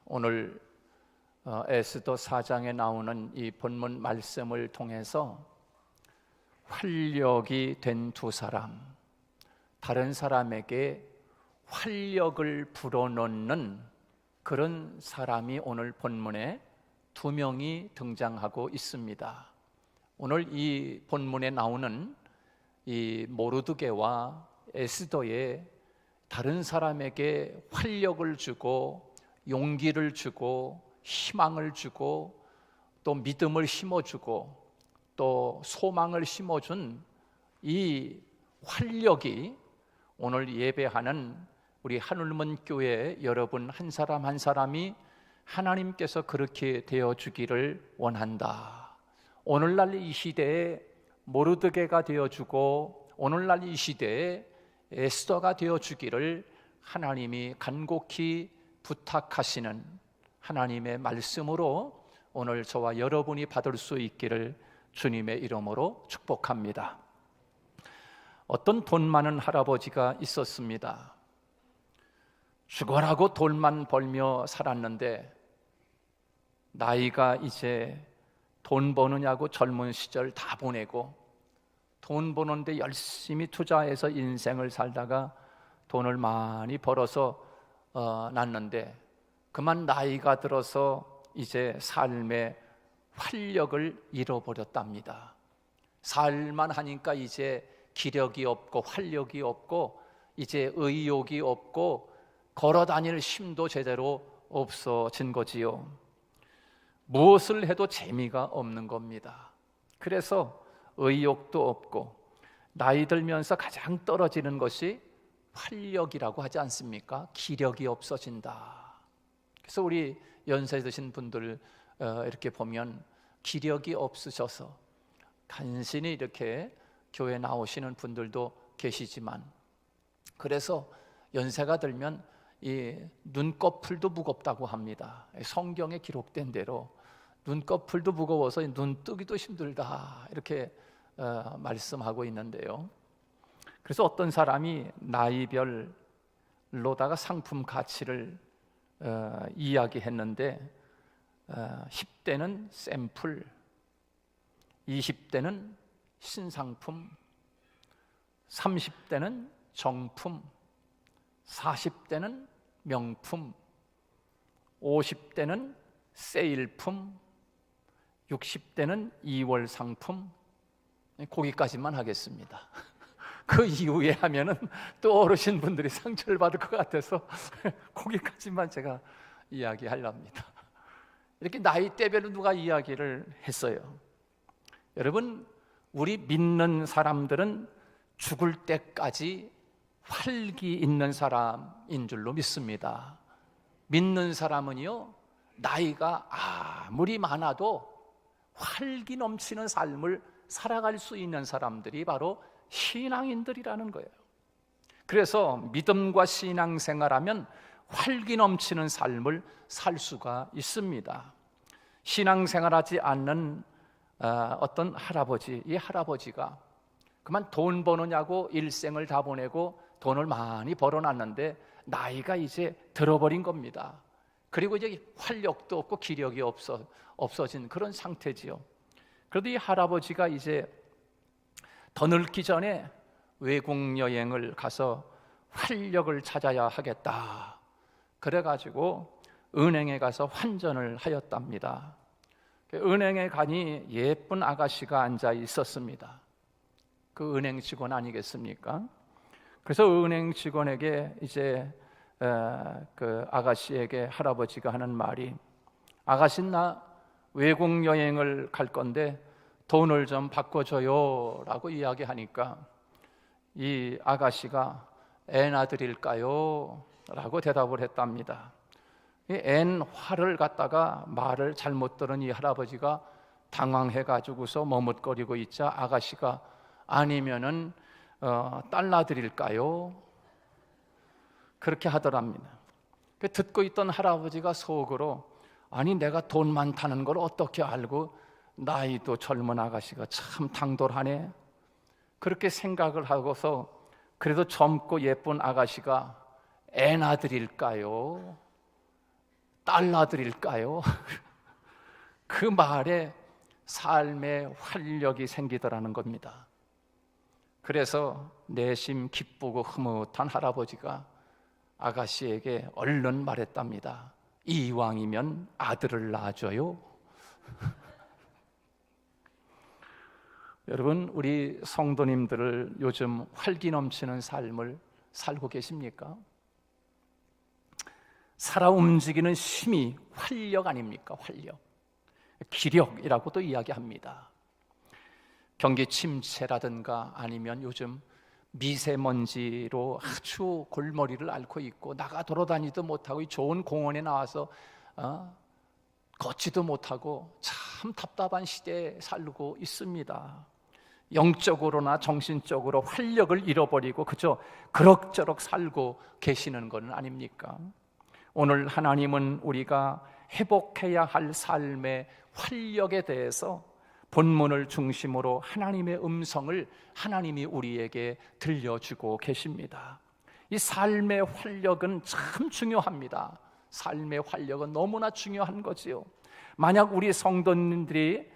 오늘 에스더 4장에 나오는 이 본문 말씀을 통해서 활력이 된 두 사람, 다른 사람에게 활력을 불어넣는 그런 사람이 오늘 본문에 두 명이 등장하고 있습니다. 오늘 이 본문에 나오는 이 모르드게와 에스더의 다른 사람에게 활력을 주고 용기를 주고 희망을 주고 또 믿음을 심어주고 또 소망을 심어준 이 활력이 오늘 예배하는 우리 하늘문 교회 여러분 한 사람 한 사람이 하나님께서 그렇게 되어주기를 원한다. 오늘날 이 시대에 모르드게가 되어주고 오늘날 이 시대에 에스더가 되어주기를 하나님이 간곡히 부탁하시는 하나님의 말씀으로 오늘 저와 여러분이 받을 수 있기를 주님의 이름으로 축복합니다. 어떤 돈 많은 할아버지가 있었습니다. 죽어라고 돈만 벌며 살았는데 나이가 이제 돈 버느냐고 젊은 시절 다 보내고 돈 버는데 열심히 투자해서 인생을 살다가 돈을 많이 벌어서 났는데 그만 나이가 들어서 이제 삶의 활력을 잃어버렸답니다. 살만 하니까 이제 기력이 없고 활력이 없고 이제 의욕이 없고 걸어다닐 힘도 제대로 없어진 거지요. 무엇을 해도 재미가 없는 겁니다. 그래서 의욕도 없고 나이 들면서 가장 떨어지는 것이 활력이라고 하지 않습니까? 기력이 없어진다. 그래서 우리 연세 드신 분들 이렇게 보면 기력이 없으셔서 간신히 이렇게 교회 나오시는 분들도 계시지만 그래서 연세가 들면 이 눈꺼풀도 무겁다고 합니다. 성경에 기록된 대로 눈꺼풀도 무거워서 눈 뜨기도 힘들다 이렇게 말씀하고 있는데요. 그래서 어떤 사람이 나이별로다가 상품 가치를 이야기했는데 10대는 샘플, 20대는 신상품, 30대는 정품, 40대는 명품, 50대는 세일품, 60대는 2월 상품. 거기까지만 하겠습니다. 그 이후에 하면은 또 어르신 분들이 상처를 받을 것 같아서 거기까지만 제가 이야기하렵니다. 이렇게 나이대별로 누가 이야기를 했어요. 여러분, 우리 믿는 사람들은 죽을 때까지 활기 있는 사람인 줄로 믿습니다. 믿는 사람은요, 나이가 아무리 많아도 활기 넘치는 삶을 살아갈 수 있는 사람들이 바로 신앙인들이라는 거예요. 그래서 믿음과 신앙생활하면 활기 넘치는 삶을 살 수가 있습니다. 신앙생활하지 않는 어떤 할아버지, 이 할아버지가 그만 돈 버느냐고 일생을 다 보내고 돈을 많이 벌어놨는데 나이가 이제 들어버린 겁니다. 그리고 이제 활력도 없고 기력이 없어진 그런 상태지요. 그래도 이 할아버지가 이제 더 늙기 전에 외국 여행을 가서 활력을 찾아야 하겠다. 그래가지고 은행에 가서 환전을 하였답니다. 은행에 가니 예쁜 아가씨가 앉아 있었습니다. 그 은행 직원 아니겠습니까? 그래서 은행 직원에게 이제 그 아가씨에게 할아버지가 하는 말이, 아가씨 나 외국 여행을 갈 건데 돈을 좀 바꿔줘요 라고 이야기하니까 이 아가씨가 애나 드릴까요? 라고 대답을 했답니다. 이 앤 화를 갖다가 말을 잘못 들은 이 할아버지가 당황해가지고서 머뭇거리고 있자 아가씨가 아니면은 달러 드릴까요? 그렇게 하더랍니다. 듣고 있던 할아버지가 속으로 아니 내가 돈 많다는 걸 어떻게 알고 나이도 젊은 아가씨가 참 당돌하네. 그렇게 생각을 하고서 그래도 젊고 예쁜 아가씨가 애나 드릴까요? 달라드릴까요? 그 말에 삶의 활력이 생기더라는 겁니다. 그래서 내심 기쁘고 흐뭇한 할아버지가 아가씨에게 얼른 말했답니다. 이왕이면 아들을 낳아줘요. 여러분, 우리 성도님들을 요즘 활기 넘치는 삶을 살고 계십니까? 살아 움직이는 힘이 활력 아닙니까? 활력. 기력이라고도 이야기합니다. 경기 침체라든가 아니면 요즘 미세먼지로 아주 골머리를 앓고 있고 나가 돌아다니도 못하고 좋은 공원에 나와서 걷지도 못하고 참 답답한 시대에 살고 있습니다. 영적으로나 정신적으로 활력을 잃어버리고 그저 그럭저럭 살고 계시는 건 아닙니까? 오늘 하나님은 우리가 회복해야 할 삶의 활력에 대해서 본문을 중심으로 하나님의 음성을 하나님이 우리에게 들려주고 계십니다. 이 삶의 활력은 참 중요합니다. 삶의 활력은 너무나 중요한 거지요. 만약 우리 성도님들이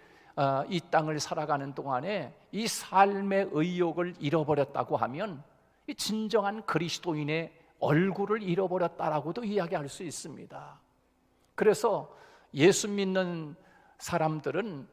이 땅을 살아가는 동안에 이 삶의 의욕을 잃어버렸다고 하면 이 진정한 그리스도인의 얼굴을 잃어버렸다라고도 이야기할 수 있습니다. 그래서 예수 믿는 사람들은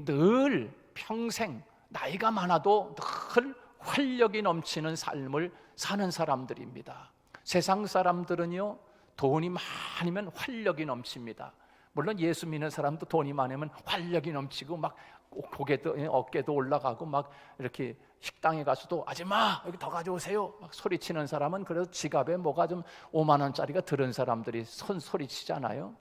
늘 평생 나이가 많아도 늘 활력이 넘치는 삶을 사는 사람들입니다. 세상 사람들은요, 돈이 많으면 활력이 넘칩니다. 물론 예수 믿는 사람도 돈이 많으면 활력이 넘치고 막 어깨도 올라가고 막 이렇게 식당에 가서도 아줌마 여기 더 가져오세요 막 소리치는 사람은 그래도 지갑에 뭐가 좀 5만 원짜리가 들은 사람들이 소리치잖아요.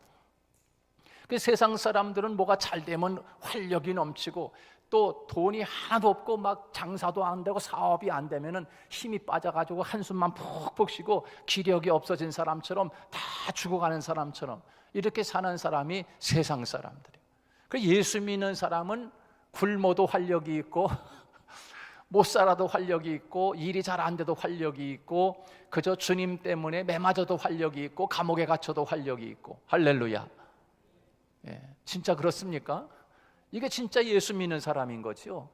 그 세상 사람들은 뭐가 잘 되면 활력이 넘치고 또 돈이 하나도 없고 막 장사도 안 되고 사업이 안 되면은 힘이 빠져가지고 한숨만 푹푹 쉬고 기력이 없어진 사람처럼 다 죽어가는 사람처럼 이렇게 사는 사람이 세상 사람들이에요. 그 예수 믿는 사람은 굶어도 활력이 있고 못 살아도 활력이 있고 일이 잘 안 돼도 활력이 있고 그저 주님 때문에 매 맞아도 활력이 있고 감옥에 갇혀도 활력이 있고 할렐루야. 진짜 그렇습니까? 이게 진짜 예수 믿는 사람인 거죠.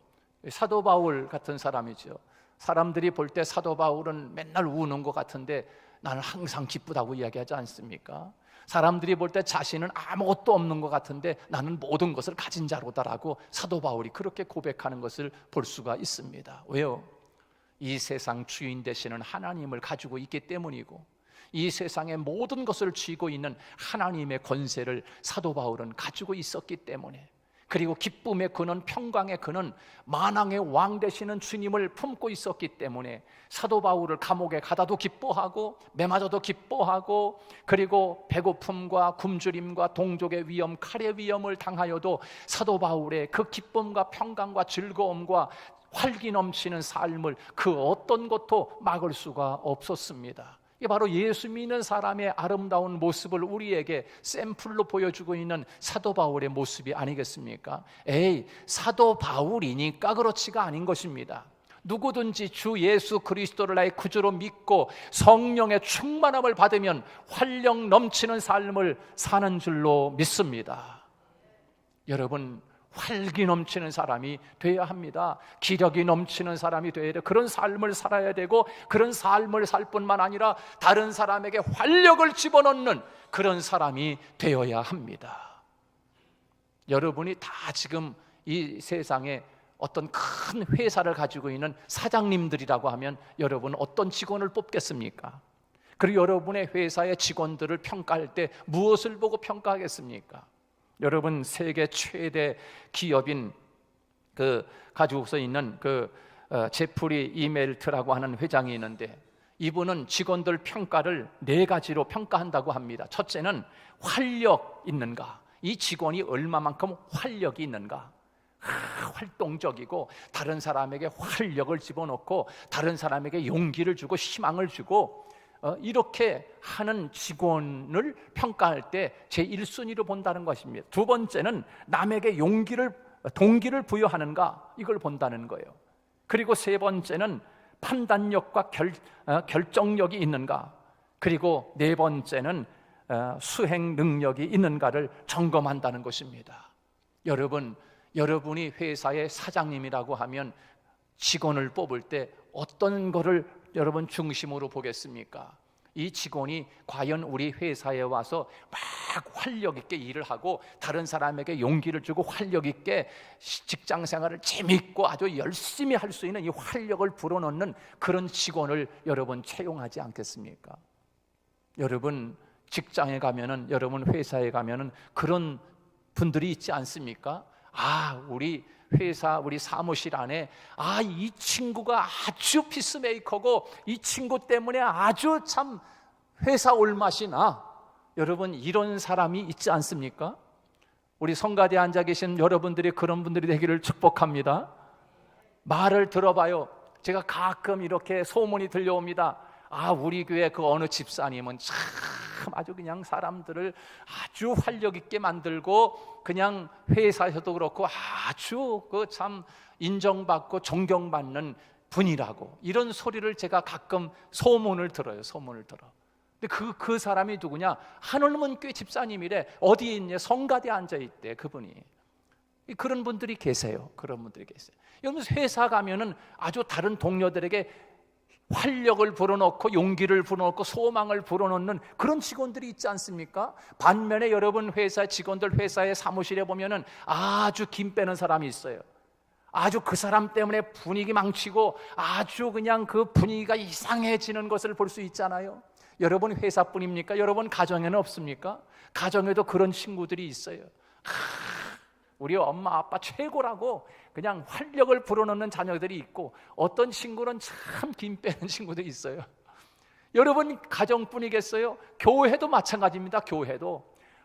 사도 바울 같은 사람이죠. 사람들이 볼 때 사도 바울은 맨날 우는 것 같은데 나는 항상 기쁘다고 이야기하지 않습니까? 사람들이 볼 때 자신은 아무것도 없는 것 같은데 나는 모든 것을 가진 자로다라고 사도 바울이 그렇게 고백하는 것을 볼 수가 있습니다. 왜요? 이 세상 주인 되시는 하나님을 가지고 있기 때문이고 이 세상의 모든 것을 쥐고 있는 하나님의 권세를 사도 바울은 가지고 있었기 때문에, 그리고 기쁨의 근원, 평강의 근원, 만왕의 왕 되시는 주님을 품고 있었기 때문에 사도 바울을 감옥에 가다도 기뻐하고 매맞아도 기뻐하고, 그리고 배고픔과 굶주림과 동족의 위험, 칼의 위험을 당하여도 사도 바울의 그 기쁨과 평강과 즐거움과 활기 넘치는 삶을 그 어떤 것도 막을 수가 없었습니다. 이게 바로 예수 믿는 사람의 아름다운 모습을 우리에게 샘플로 보여주고 있는 사도 바울의 모습이 아니겠습니까? 사도 바울이니까 그렇지가 아닌 것입니다. 누구든지 주 예수 그리스도를 나의 구주로 믿고 성령의 충만함을 받으면 활력 넘치는 삶을 사는 줄로 믿습니다. 여러분, 활기 넘치는 사람이 되어야 합니다. 기력이 넘치는 사람이 되어야 돼요. 그런 삶을 살아야 되고, 그런 삶을 살 뿐만 아니라 다른 사람에게 활력을 집어넣는 그런 사람이 되어야 합니다. 여러분이 다 지금 이 세상에 어떤 큰 회사를 가지고 있는 사장님들이라고 하면 여러분 어떤 직원을 뽑겠습니까? 그리고 여러분의 회사의 직원들을 평가할 때 무엇을 보고 평가하겠습니까? 여러분, 세계 최대 기업인 가지고서 있는 제프리 이멜트라고 하는 회장이 있는데, 이분은 직원들 평가를 4가지로 평가한다고 합니다. 첫째는 활력 있는가, 이 직원이 얼마만큼 활력이 있는가, 활동적이고 다른 사람에게 활력을 집어넣고 다른 사람에게 용기를 주고 희망을 주고 이렇게 하는 직원을 평가할 때 제1순위로 본다는 것입니다. 두 번째는 남에게 동기를 부여하는가, 이걸 본다는 거예요. 그리고 세 번째는 판단력과 결정력이 있는가, 그리고 네 번째는 수행 능력이 있는가를 점검한다는 것입니다. 여러분이 회사의 사장님이라고 하면 직원을 뽑을 때 어떤 거를 여러분 중심으로 보겠습니까? 이 직원이 과연 우리 회사에 와서 막 활력 있게 일을 하고 다른 사람에게 용기를 주고 활력 있게 직장 생활을 재밌고 아주 열심히 할 수 있는 이 활력을 불어넣는 그런 직원을 여러분 채용하지 않겠습니까? 여러분 직장에 가면은, 여러분 회사에 가면은 그런 분들이 있지 않습니까? 우리 회사, 우리 사무실 안에 이 친구가 아주 피스메이커고 이 친구 때문에 아주 참 회사 올 맛이 나. 여러분 이런 사람이 있지 않습니까? 우리 성가대에 앉아 계신 여러분들이 그런 분들이 되기를 축복합니다. 말을 들어봐요. 제가 가끔 이렇게 소문이 들려옵니다. 우리 교회 그 어느 집사님은 참 아주 그냥 사람들을 아주 활력 있게 만들고 그냥 회사에서도 그렇고 아주 그 참 인정받고 존경받는 분이라고, 이런 소리를 제가 가끔 소문을 들어요. 근데 그 사람이 누구냐? 한올문교회 집사님이래. 어디에 있냐? 성가대에 앉아있대. 그분이. 그런 분들이 계세요. 여러분 회사 가면은 아주 다른 동료들에게 활력을 불어넣고 용기를 불어넣고 소망을 불어넣는 그런 직원들이 있지 않습니까? 반면에 여러분 회사 직원들, 회사의 사무실에 보면은 아주 김 빼는 사람이 있어요. 아주 그 사람 때문에 분위기 망치고 아주 그냥 그 분위기가 이상해지는 것을 볼 수 있잖아요. 여러분 회사뿐입니까? 여러분 가정에는 없습니까? 가정에도 그런 친구들이 있어요. 우리 엄마 아빠 최고라고 그냥 활력을 불어넣는 자녀들이 있고, 어떤 친구는 참 김 빼는 친구들이 있어요. 여러분 가정뿐이겠어요? 교회도 마찬가지입니다.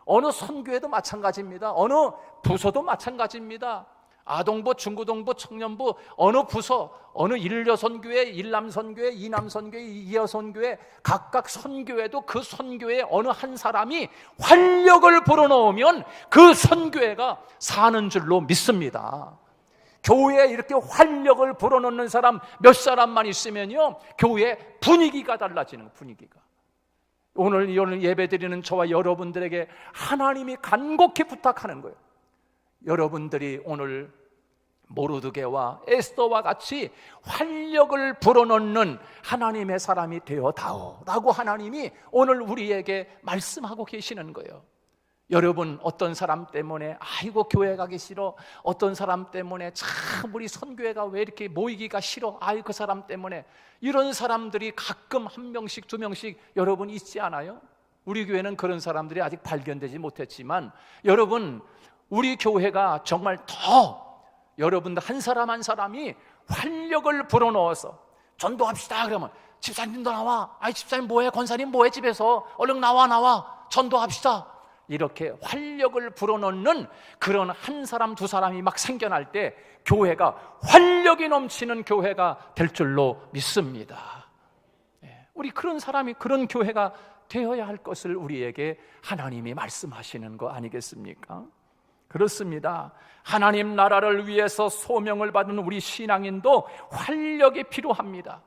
어느 선교회도 마찬가지입니다. 어느 부서도 마찬가지입니다. 아동부, 중고등부, 청년부, 어느 부서, 어느 일여선교회, 일남선교회, 이남선교회, 이여선교회, 각각 선교회도 그 선교회 어느 한 사람이 활력을 불어넣으면 그 선교회가 사는 줄로 믿습니다. 교회에 이렇게 활력을 불어넣는 사람 몇 사람만 있으면요, 교회 분위기가 달라지는, 분위기가. 오늘 예배드리는 저와 여러분들에게 하나님이 간곡히 부탁하는 거예요. 여러분들이 오늘 모르드게와 에스더와 같이 활력을 불어넣는 하나님의 사람이 되어다오라고 하나님이 오늘 우리에게 말씀하고 계시는 거예요. 여러분 어떤 사람 때문에 아이고 교회 가기 싫어, 어떤 사람 때문에 참 우리 선교회가 왜 이렇게 모이기가 싫어, 그 사람 때문에, 이런 사람들이 가끔 한 명씩 두 명씩 여러분 있지 않아요? 우리 교회는 그런 사람들이 아직 발견되지 못했지만, 여러분 우리 교회가 정말 더 여러분들 한 사람 한 사람이 활력을 불어넣어서 전도합시다 그러면 집사님도 나와, 집사님 뭐해, 권사님 뭐해, 집에서 얼른 나와 전도합시다, 이렇게 활력을 불어넣는 그런 한 사람 두 사람이 막 생겨날 때 교회가 활력이 넘치는 교회가 될 줄로 믿습니다. 우리 그런 사람이, 그런 교회가 되어야 할 것을 우리에게 하나님이 말씀하시는 거 아니겠습니까? 그렇습니다. 하나님 나라를 위해서 소명을 받은 우리 신앙인도 활력이 필요합니다.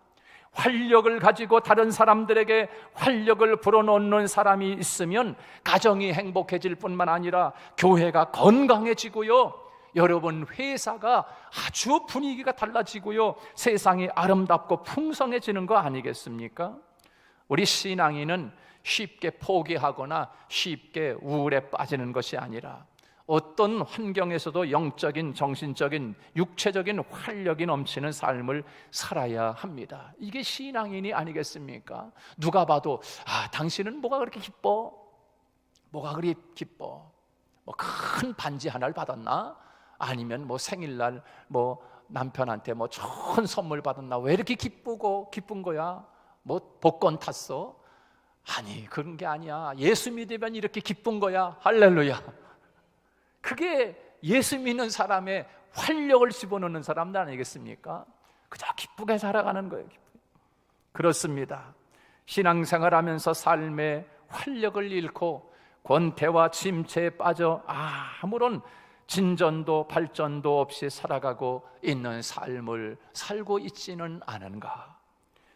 활력을 가지고 다른 사람들에게 활력을 불어넣는 사람이 있으면 가정이 행복해질 뿐만 아니라 교회가 건강해지고요, 여러분 회사가 아주 분위기가 달라지고요, 세상이 아름답고 풍성해지는 거 아니겠습니까? 우리 신앙인은 쉽게 포기하거나 쉽게 우울에 빠지는 것이 아니라 어떤 환경에서도 영적인, 정신적인, 육체적인 활력이 넘치는 삶을 살아야 합니다. 이게 신앙인이 아니겠습니까? 누가 봐도 당신은 뭐가 그렇게 기뻐? 뭐가 그리 기뻐? 뭐 큰 반지 하나를 받았나? 아니면 뭐 생일날 뭐 남편한테 뭐 좋은 선물 받았나? 왜 이렇게 기쁜 거야? 뭐 복권 탔어? 아니 그런 게 아니야. 예수 믿으면 이렇게 기쁜 거야. 할렐루야. 그게 예수 믿는 사람의 활력을 집어넣는 사람들 아니겠습니까? 그저 기쁘게 살아가는 거예요. 그렇습니다. 신앙생활하면서 삶의 활력을 잃고 권태와 침체에 빠져 아무런 진전도 발전도 없이 살아가고 있는 삶을 살고 있지는 않은가?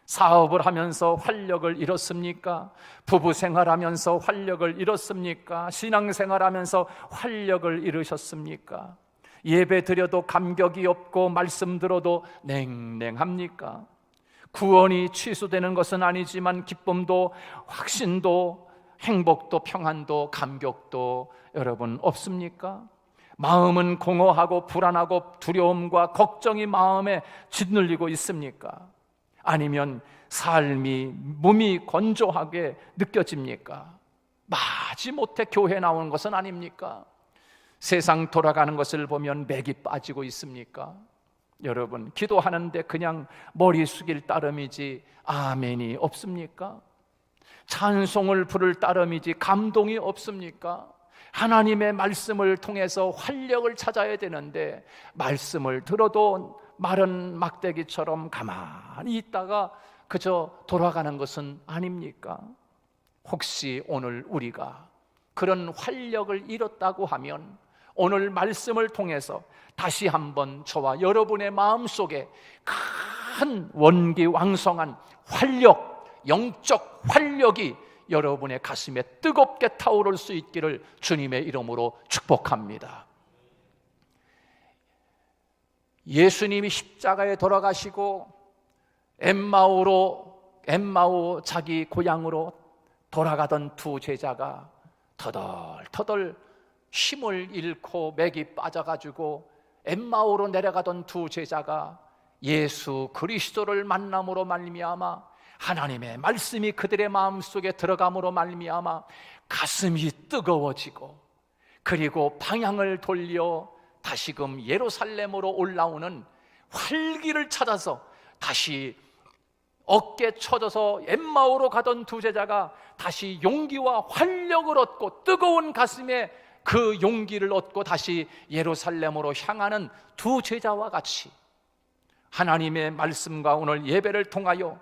사업을 하면서 활력을 잃었습니까? 부부 생활하면서 활력을 잃었습니까? 신앙생활하면서 활력을 잃으셨습니까? 예배 드려도 감격이 없고 말씀 들어도 냉랭합니까? 구원이 취소되는 것은 아니지만 기쁨도 확신도 행복도 평안도 감격도 여러분 없습니까? 마음은 공허하고 불안하고 두려움과 걱정이 마음에 짓눌리고 있습니까? 아니면 삶이 몸이 건조하게 느껴집니까? 마지못해 교회 나오는 것은 아닙니까? 세상 돌아가는 것을 보면 맥이 빠지고 있습니까? 여러분, 기도하는데 그냥 머리 숙일 따름이지 아멘이 없습니까? 찬송을 부를 따름이지 감동이 없습니까? 하나님의 말씀을 통해서 활력을 찾아야 되는데 말씀을 들어도 마른 막대기처럼 가만히 있다가 그저 돌아가는 것은 아닙니까? 혹시 오늘 우리가 그런 활력을 잃었다고 하면 오늘 말씀을 통해서 다시 한번 저와 여러분의 마음속에 큰 원기왕성한 활력, 영적 활력이 여러분의 가슴에 뜨겁게 타오를 수 있기를 주님의 이름으로 축복합니다. 예수님이 십자가에 돌아가시고 엠마오 자기 고향으로 돌아가던 두 제자가 터덜터덜 힘을 잃고 맥이 빠져가지고 엠마오로 내려가던 두 제자가 예수 그리스도를 만남으로 말미암아 하나님의 말씀이 그들의 마음속에 들어감으로 말미암아 가슴이 뜨거워지고 그리고 방향을 돌려 다시금 예루살렘으로 올라오는 활기를 찾아서 다시 어깨 쳐져서 엠마오로 가던 두 제자가 다시 용기와 활력을 얻고 뜨거운 가슴에 그 용기를 얻고 다시 예루살렘으로 향하는 두 제자와 같이 하나님의 말씀과 오늘 예배를 통하여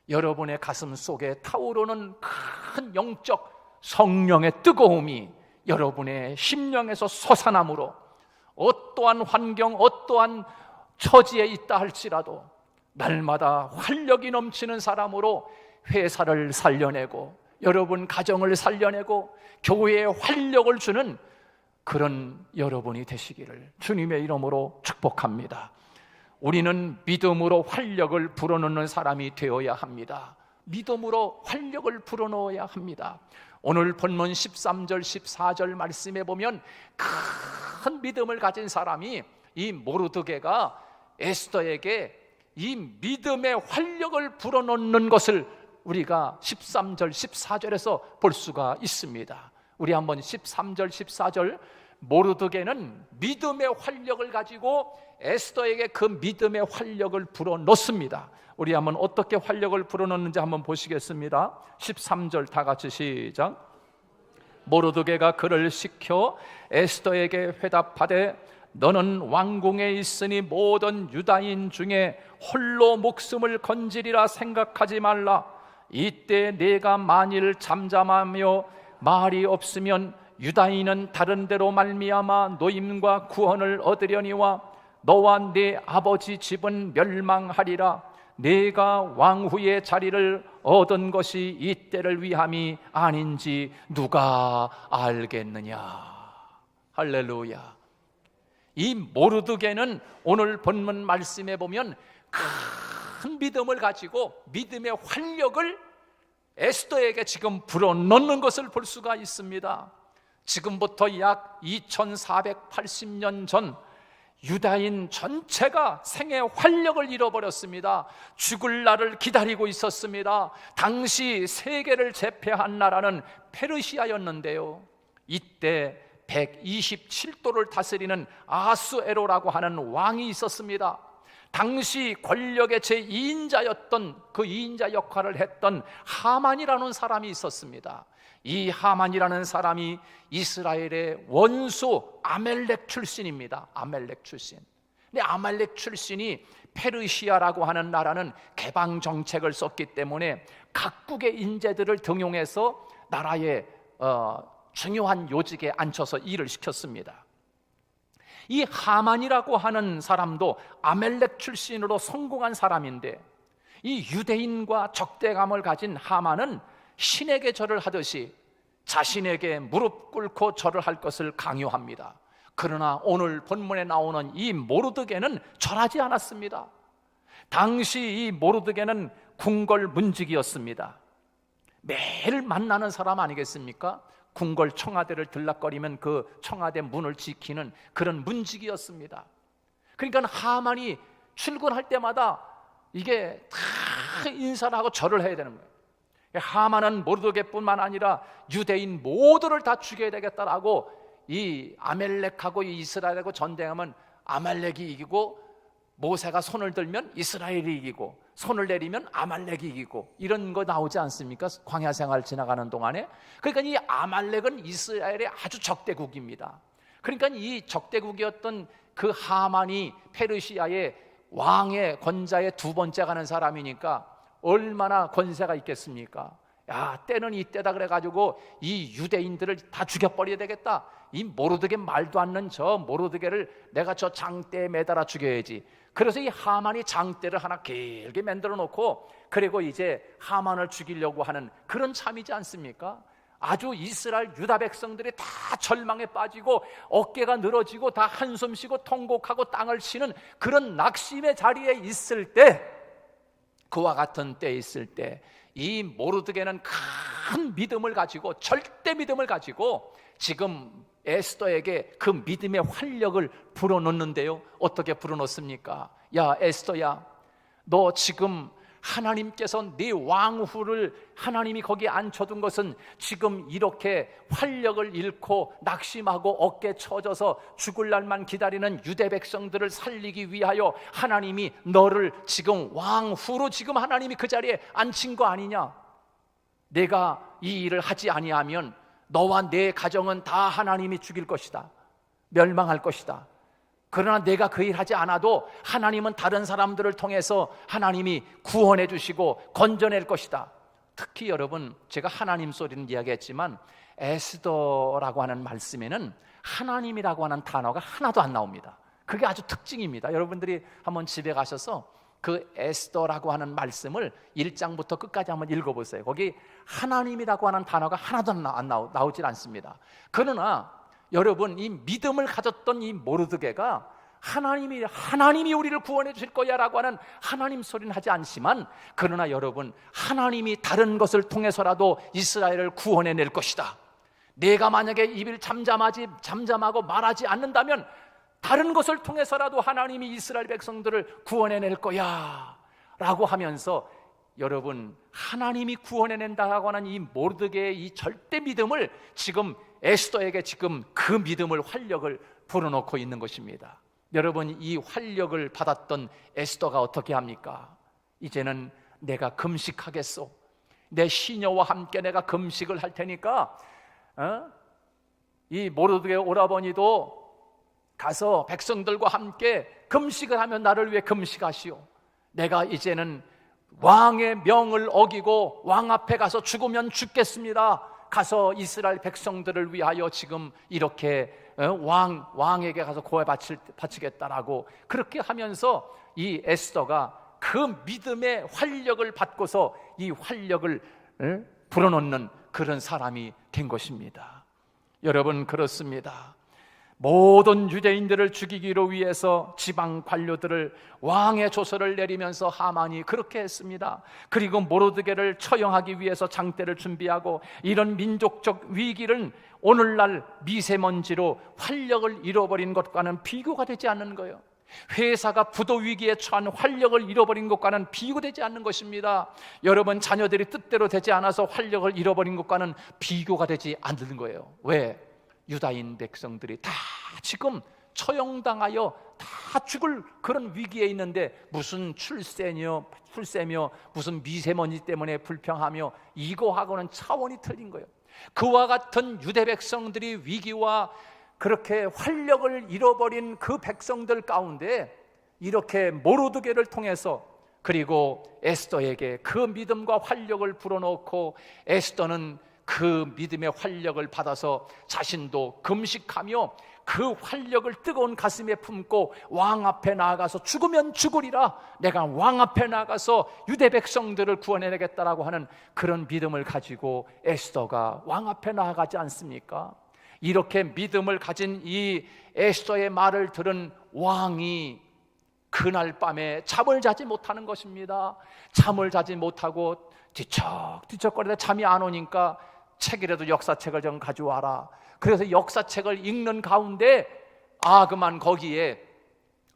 여러분의 가슴 속에 타오르는 큰 영적 성령의 뜨거움이 여러분의 심령에서 솟아나므로 어떠한 환경, 어떠한 처지에 있다 할지라도 날마다 활력이 넘치는 사람으로 회사를 살려내고 여러분 가정을 살려내고 교회에 활력을 주는 그런 여러분이 되시기를 주님의 이름으로 축복합니다. 우리는 믿음으로 활력을 불어넣는 사람이 되어야 합니다. 믿음으로 활력을 불어넣어야 합니다. 오늘 본문 13절 14절 말씀에 보면 큰 믿음을 가진 사람이 이 모르드게가 에스더에게 이 믿음의 활력을 불어넣는 것을 우리가 13절 14절에서 볼 수가 있습니다. 우리 한번 13절 14절 모르드게는 믿음의 활력을 가지고 에스더에게 그 믿음의 활력을 불어넣습니다. 우리 한번 어떻게 활력을 불어넣는지 한번 보시겠습니다. 13절 다 같이 시작. 모르드게가 그를 시켜 에스더에게 회답하되 너는 왕궁에 있으니 모든 유다인 중에 홀로 목숨을 건지리라 생각하지 말라. 이때 네가 만일 잠잠하며 말이 없으면 유다인은 다른 데로 말미암아 노임과 구원을 얻으려니와 너와 네 아버지 집은 멸망하리라. 네가 왕후의 자리를 얻은 것이 이때를 위함이 아닌지 누가 알겠느냐. 할렐루야. 이 모르드게는 오늘 본문 말씀에 보면 큰 믿음을 가지고 믿음의 활력을 에스더에게 지금 불어넣는 것을 볼 수가 있습니다. 지금부터 약 2480년 전 유다인 전체가 생의 활력을 잃어버렸습니다. 죽을 날을 기다리고 있었습니다. 당시 세계를 제패한 나라는 페르시아였는데요, 이때 127도를 다스리는 아수에로라고 하는 왕이 있었습니다. 당시 권력의 제2인자였던 그 2인자 역할을 했던 하만이라는 사람이 있었습니다. 이 하만이라는 사람이 이스라엘의 원수 아멜렉 출신입니다. 아멜렉 출신. 근데 아멜렉 출신이 페르시아라고 하는 나라는 개방 정책을 썼기 때문에 각국의 인재들을 등용해서 나라의 중요한 요직에 앉혀서 일을 시켰습니다. 이 하만이라고 하는 사람도 아멜렉 출신으로 성공한 사람인데 이 유대인과 적대감을 가진 하만은 신에게 절을 하듯이 자신에게 무릎 꿇고 절을 할 것을 강요합니다. 그러나 오늘 본문에 나오는 이 모르드게는 절하지 않았습니다. 당시 이 모르드게는 궁궐 문직이었습니다. 매일 만나는 사람 아니겠습니까? 궁궐 청와대를 들락거리면 그 청와대 문을 지키는 그런 문직이었습니다. 그러니까 하만이 출근할 때마다 이게 다 인사를 하고 절을 해야 되는 거예요. 하만은 모르드게뿐만 아니라 유대인 모두를 다 죽여야 되겠다라고 이 아멜렉하고 이 이스라엘하고 전쟁하면 아말렉이 이기고, 모세가 손을 들면 이스라엘이 이기고, 손을 내리면 아말렉이 이기고, 이런 거 나오지 않습니까? 광야 생활 지나가는 동안에. 그러니까 이 아말렉은 이스라엘의 아주 적대국입니다. 그러니까 이 적대국이었던 그 하만이 페르시아의 왕의 권자의 두 번째 가는 사람이니까 얼마나 권세가 있겠습니까? 야, 때는 이때다 그래가지고 이 유대인들을 다 죽여버려야 되겠다. 이 모르드게 말도 않는 저 모르드게를 내가 저 장대에 매달아 죽여야지. 그래서 이 하만이 장대를 하나 길게 만들어 놓고, 그리고 이제 하만을 죽이려고 하는 그런 참이지 않습니까? 아주 이스라엘 유다 백성들이 다 절망에 빠지고 어깨가 늘어지고 다 한숨 쉬고 통곡하고 땅을 치는 그런 낙심의 자리에 있을 때, 그와 같은 때에 있을 때 이 모르드게는 큰 믿음을 가지고, 절대 믿음을 가지고 지금 에스더에게 그 믿음의 활력을 불어넣는데요. 어떻게 불어넣습니까? 야, 에스더야, 너 지금 하나님께서 네 왕후를 하나님이 거기에 앉혀둔 것은 지금 이렇게 활력을 잃고 낙심하고 어깨 처져서 죽을 날만 기다리는 유대 백성들을 살리기 위하여 하나님이 너를 지금 왕후로 지금 하나님이 그 자리에 앉힌 거 아니냐? 내가 이 일을 하지 아니하면 너와 내 가정은 다 하나님이 죽일 것이다, 멸망할 것이다. 그러나 내가 그 일 하지 않아도 하나님은 다른 사람들을 통해서 하나님이 구원해 주시고 건져낼 것이다. 특히 여러분, 제가 하나님 소리는 이야기했지만 에스더라고 하는 말씀에는 하나님이라고 하는 단어가 하나도 안 나옵니다. 그게 아주 특징입니다. 여러분들이 한번 집에 가셔서 그 에스더라고 하는 말씀을 1장부터 끝까지 한번 읽어보세요. 거기 하나님이라고 하는 단어가 하나도 나오질 않습니다. 그러나 여러분, 이 믿음을 가졌던 이 모르드게가 하나님이 우리를 구원해 주실 거야 라고 하는 하나님 소리는 하지 않지만, 그러나 여러분, 하나님이 다른 것을 통해서라도 이스라엘을 구원해 낼 것이다. 내가 만약에 입을 잠잠하고 말하지 않는다면 다른 것을 통해서라도 하나님이 이스라엘 백성들을 구원해 낼 거야 라고 하면서, 여러분, 하나님이 구원해 낸다고 하는 이 모르드게의 이 절대 믿음을 지금 에스더에게 지금 그 믿음을, 활력을 불어넣고 있는 것입니다. 여러분, 이 활력을 받았던 에스더가 어떻게 합니까? 이제는 내가 금식하겠소. 내 시녀와 함께 내가 금식을 할 테니까 이 모르드게 오라버니도 가서 백성들과 함께 금식을 하면 나를 위해 금식하시오. 내가 이제는 왕의 명을 어기고 왕 앞에 가서 죽으면 죽겠습니다. 가서 이스라엘 백성들을 위하여 지금 이렇게 왕에게 가서 고해 바치겠다라고 그렇게 하면서 이 에스더가 그 믿음의 활력을 받고서 이 활력을 불어넣는 그런 사람이 된 것입니다. 여러분, 그렇습니다. 모든 유대인들을 죽이기로 위해서 지방 관료들을 왕의 조서를 내리면서 하만이 그렇게 했습니다. 그리고 모르드게를 처형하기 위해서 장대를 준비하고, 이런 민족적 위기는 오늘날 미세먼지로 활력을 잃어버린 것과는 비교가 되지 않는 거예요. 회사가 부도 위기에 처한 활력을 잃어버린 것과는 비교되지 않는 것입니다. 여러분, 자녀들이 뜻대로 되지 않아서 활력을 잃어버린 것과는 비교가 되지 않는 거예요. 왜? 유다인 백성들이 다 지금 처형당하여 다 죽을 그런 위기에 있는데, 무슨 출세며 무슨 미세먼지 때문에 불평하며, 이거하고는 차원이 틀린 거예요. 그와 같은 유대 백성들이 위기와 그렇게 활력을 잃어버린 그 백성들 가운데 이렇게 모르드게를 통해서, 그리고 에스더에게 그 믿음과 활력을 불어넣고, 에스더는 그 믿음의 활력을 받아서 자신도 금식하며 그 활력을 뜨거운 가슴에 품고 왕 앞에 나아가서 죽으면 죽으리라, 내가 왕 앞에 나아가서 유대 백성들을 구원해내겠다라고 하는 그런 믿음을 가지고 에스더가 왕 앞에 나아가지 않습니까? 이렇게 믿음을 가진 이 에스더의 말을 들은 왕이 그날 밤에 잠을 자지 못하는 것입니다. 잠을 자지 못하고 뒤척뒤척거리다 잠이 안 오니까 책이라도 역사책을 좀 가져와라. 그래서 역사책을 읽는 가운데 그만 거기에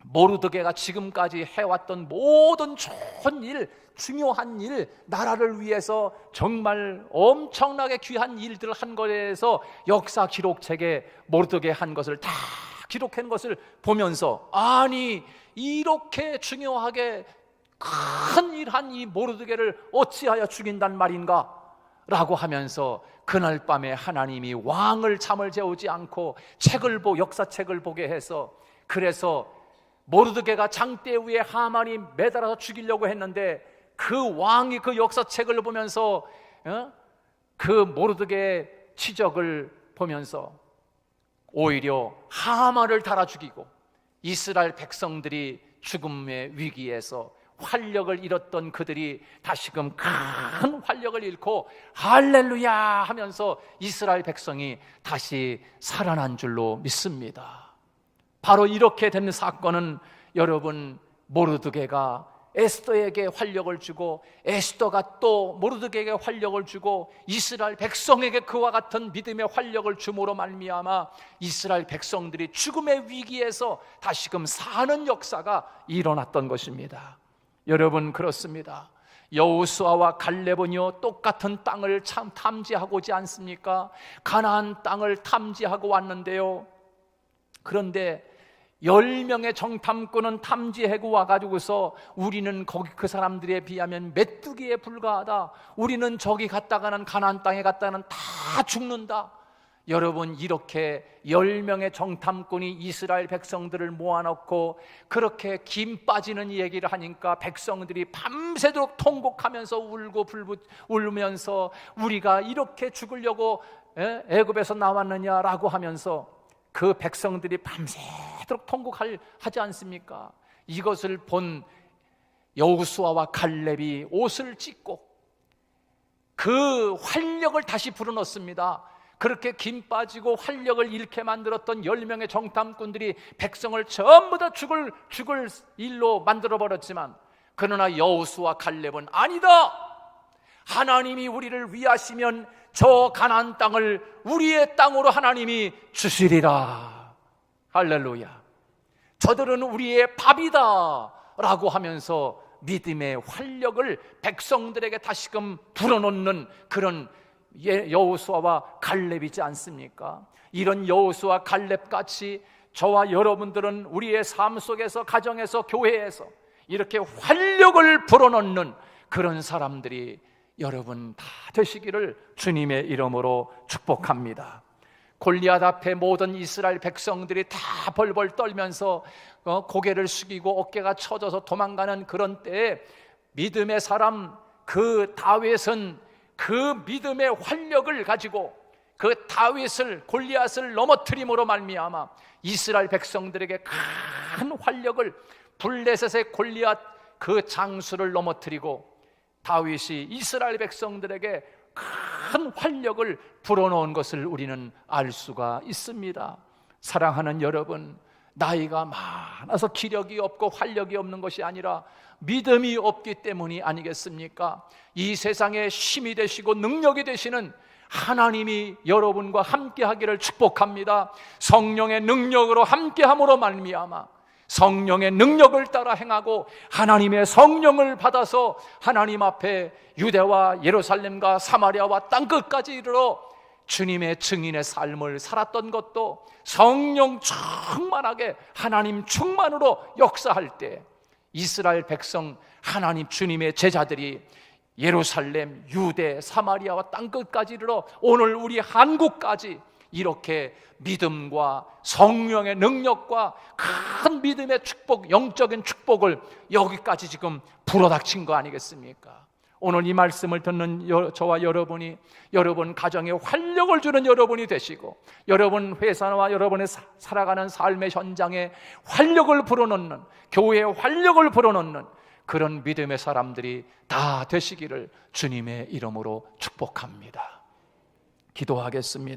모르드게가 지금까지 해왔던 모든 좋은 일, 중요한 일, 나라를 위해서 정말 엄청나게 귀한 일들을 한 것에 대해서 역사 기록책에 모르드게 한 것을 다 기록한 것을 보면서, 아니 이렇게 중요하게 큰 일한 이 모르드게를 어찌하여 죽인단 말인가? 라고 하면서 그날 밤에 하나님이 왕을 잠을 재우지 않고 역사책을 보게 해서, 그래서 모르드게가 장대 위에 하만이 매달아서 죽이려고 했는데 그 왕이 그 역사책을 보면서 그 모르드게의 치적을 보면서 오히려 하만을 달아 죽이고 이스라엘 백성들이 죽음의 위기에서 활력을 잃었던 그들이 다시금 큰 활력을 잃고 할렐루야 하면서 이스라엘 백성이 다시 살아난 줄로 믿습니다. 바로 이렇게 된 사건은 여러분, 모르드게가 에스더에게 활력을 주고 에스더가 또 모르드게에게 활력을 주고 이스라엘 백성에게 그와 같은 믿음의 활력을 줌으로 말미암아 이스라엘 백성들이 죽음의 위기에서 다시금 사는 역사가 일어났던 것입니다. 여러분, 그렇습니다. 여호수아와 갈렙은요 똑같은 땅을 참 탐지하고 오지 않습니까? 가나안 땅을 탐지하고 왔는데요, 그런데 10명의 정탐꾼은 탐지하고 와가지고서 우리는 거기 그 사람들에 비하면 메뚜기에 불과하다, 우리는 저기 갔다가는 가나안 땅에 갔다가는 다 죽는다. 여러분, 이렇게 10명의 정탐꾼이 이스라엘 백성들을 모아놓고 그렇게 김 빠지는 얘기를 하니까 백성들이 밤새도록 통곡하면서 울면서 우리가 이렇게 죽으려고 애굽에서 나왔느냐라고 하면서 그 백성들이 밤새도록 통곡하지 않습니까? 이것을 본 여호수아와 갈렙이 옷을 찢고 그 활력을 다시 불어넣습니다. 그렇게 김 빠지고 활력을 잃게 만들었던 10명의 정탐꾼들이 백성을 전부 다 죽을 일로 만들어버렸지만, 그러나 여호수아 갈렙은 아니다, 하나님이 우리를 위하시면 저 가나안 땅을 우리의 땅으로 하나님이 주시리라, 할렐루야, 저들은 우리의 밥이다 라고 하면서 믿음의 활력을 백성들에게 다시금 불어넣는 그런 여호수아와 갈렙이지 않습니까? 이런 여호수아 갈렙같이 저와 여러분들은 우리의 삶 속에서, 가정에서, 교회에서 이렇게 활력을 불어넣는 그런 사람들이 여러분 다 되시기를 주님의 이름으로 축복합니다. 골리앗 앞에 모든 이스라엘 백성들이 다 벌벌 떨면서 고개를 숙이고 어깨가 처져서 도망가는 그런 때에 믿음의 사람 그 다윗은 그 믿음의 활력을 가지고 그 다윗을, 골리앗을 넘어뜨림으로 말미암아 이스라엘 백성들에게 큰 활력을, 블레셋의 골리앗 그 장수를 넘어뜨리고 다윗이 이스라엘 백성들에게 큰 활력을 불어넣은 것을 우리는 알 수가 있습니다. 사랑하는 여러분, 나이가 많아서 기력이 없고 활력이 없는 것이 아니라 믿음이 없기 때문이 아니겠습니까? 이 세상에 힘이 되시고 능력이 되시는 하나님이 여러분과 함께 하기를 축복합니다. 성령의 능력으로 함께 함으로 말미암아 성령의 능력을 따라 행하고 하나님의 성령을 받아서 하나님 앞에 유대와 예루살렘과 사마리아와 땅끝까지 이르러 주님의 증인의 삶을 살았던 것도 성령 충만하게 하나님 충만으로 역사할 때 이스라엘 백성, 하나님 주님의 제자들이 예루살렘, 유대, 사마리아와 땅끝까지 이르러 오늘 우리 한국까지 이렇게 믿음과 성령의 능력과 큰 믿음의 축복, 영적인 축복을 여기까지 지금 불어닥친 거 아니겠습니까? 오늘 이 말씀을 듣는 저와 여러분이 여러분 가정에 활력을 주는 여러분이 되시고, 여러분 회사와 여러분의 살아가는 삶의 현장에 활력을 불어넣는, 교회에 활력을 불어넣는 그런 믿음의 사람들이 다 되시기를 주님의 이름으로 축복합니다. 기도하겠습니다.